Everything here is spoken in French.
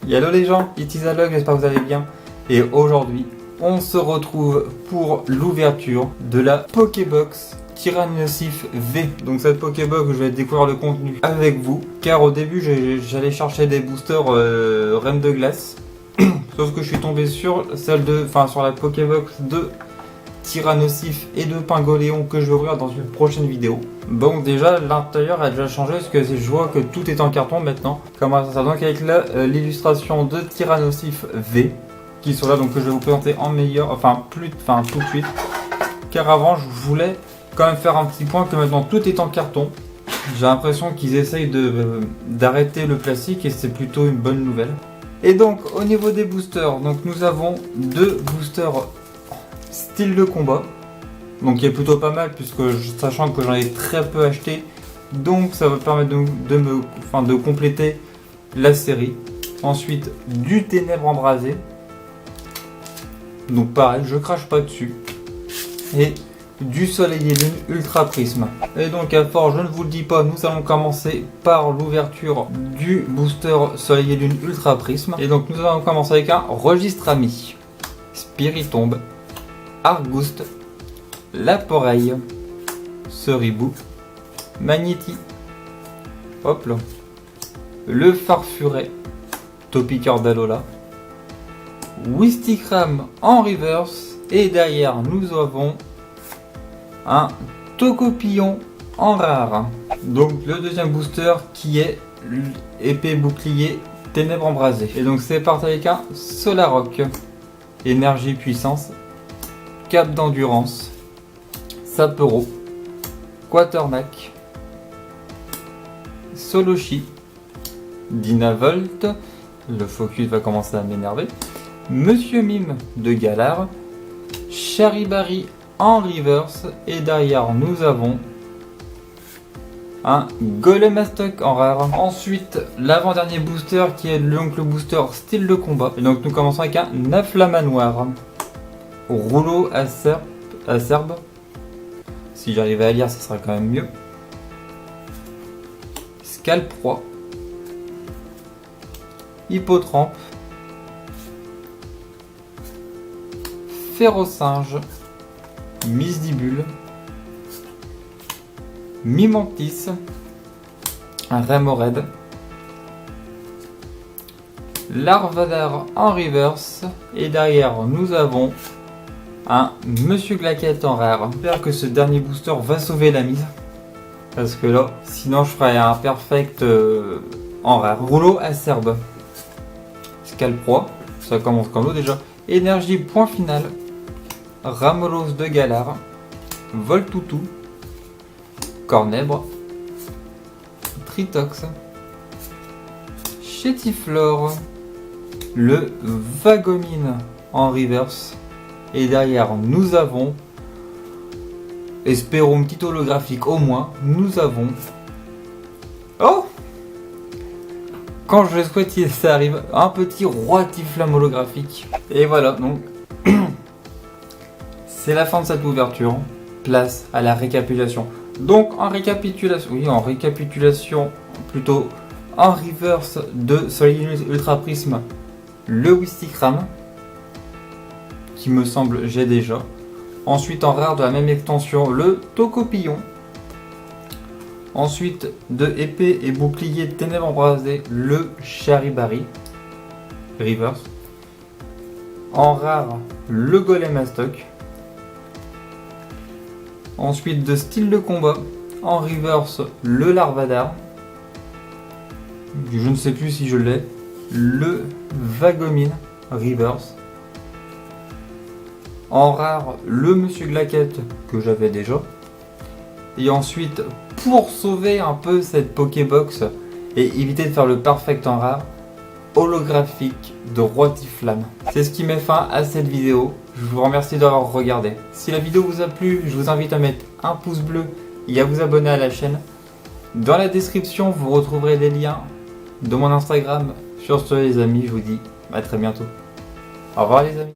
Hello les gens, it is Alok, j'espère que vous allez bien. Et aujourd'hui, on se retrouve pour l'ouverture de la Pokébox Tyrannosif V. Donc cette Pokébox, je vais découvrir le contenu avec vous. Car au début, j'allais chercher des boosters Reine de Glace. Sauf que je suis tombé sur sur la Pokébox de Tyrannosif et de Pingoléon que je vais ouvrir dans une prochaine vidéo. Bon, déjà l'intérieur a déjà changé parce que je vois que tout est en carton maintenant. Comment ça? Donc avec l'illustration de Tyrannosif V qui sont là, donc que je vais vous présenter en meilleur, tout de suite. Car avant je voulais quand même faire un petit point que maintenant tout est en carton. J'ai l'impression qu'ils essayent d'arrêter le plastique et c'est plutôt une bonne nouvelle. Et donc au niveau des boosters, donc nous avons deux boosters style de combat, donc qui est plutôt pas mal puisque sachant que j'en ai très peu acheté, donc ça va permettre de compléter la série. Ensuite du ténèbres embrasé, donc pareil, je crache pas dessus, et du soleil et lune ultra prisme. Et donc à fort, je ne vous le dis pas, nous allons commencer par l'ouverture du booster soleil et lune ultra prisme. Et donc nous allons commencer avec un registre ami, Spiritomb, Argouste, Laporeille, Ceribou, Magnéti, hop là, le Farfuret, Topiqueur d'Alola, Wistikram en reverse, et derrière nous avons un Tocopillon en rare. Donc le deuxième booster qui est épée bouclier ténèbres embrasées. Et donc c'est parti avec un Solaroc, énergie puissance, Cap d'endurance, Sapero, Quatermack, Solochi, Dynavolt, le focus va commencer à m'énerver, Monsieur Mime de Galar, Charibari en reverse, et derrière nous avons un Golemastoc en rare. Ensuite l'avant-dernier booster qui est le booster style de combat. Et donc nous commençons avec un Naflamanoir, Rouleau acerbe, si j'arrivais à lire ce sera quand même mieux, Scalproie, Hippotrampe, Férocinge, Misdibule, Mimantis, un Remoraid, Larvadar en reverse, et derrière nous avons un Monsieur Glaquette en rare. J'espère que ce dernier booster va sauver la mise, parce que là sinon je ferais un perfect en rare. Rouleau acerbe, Scalproie, ça commence comme l'eau déjà, énergie point final, Ramolos de Galar, Voltoutou, Cornèbre, Tritox, Chétiflore, le Vagomine en reverse, et derrière nous avons, espérons une petite holographique au moins, nous avons, oh, quand je le souhaite ça arrive, un petit Roitiflamme holographique. Et voilà, donc c'est la fin de cette ouverture. Place à la récapitulation. Donc en récapitulation, plutôt en reverse de Soleil Ultra Prisme, le Wistikram, qui me semble j'ai déjà. Ensuite en rare de la même extension, le Tocopillon. Ensuite de épée et bouclier ténèbres embrasées, le Charibari reverse. En rare, le Golemastoc. Ensuite de style de combat, en reverse, le Larvadar. Je ne sais plus si je l'ai. Le Vagomine reverse. En rare, le Monsieur Glaquette que j'avais déjà. Et ensuite, pour sauver un peu cette Pokébox et éviter de faire le perfect en rare, holographique de Roitiflamme. C'est ce qui met fin à cette vidéo. Je vous remercie d'avoir regardé. Si la vidéo vous a plu, je vous invite à mettre un pouce bleu et à vous abonner à la chaîne. Dans la description, vous retrouverez les liens de mon Instagram. Sur ce les amis, je vous dis à très bientôt. Au revoir les amis.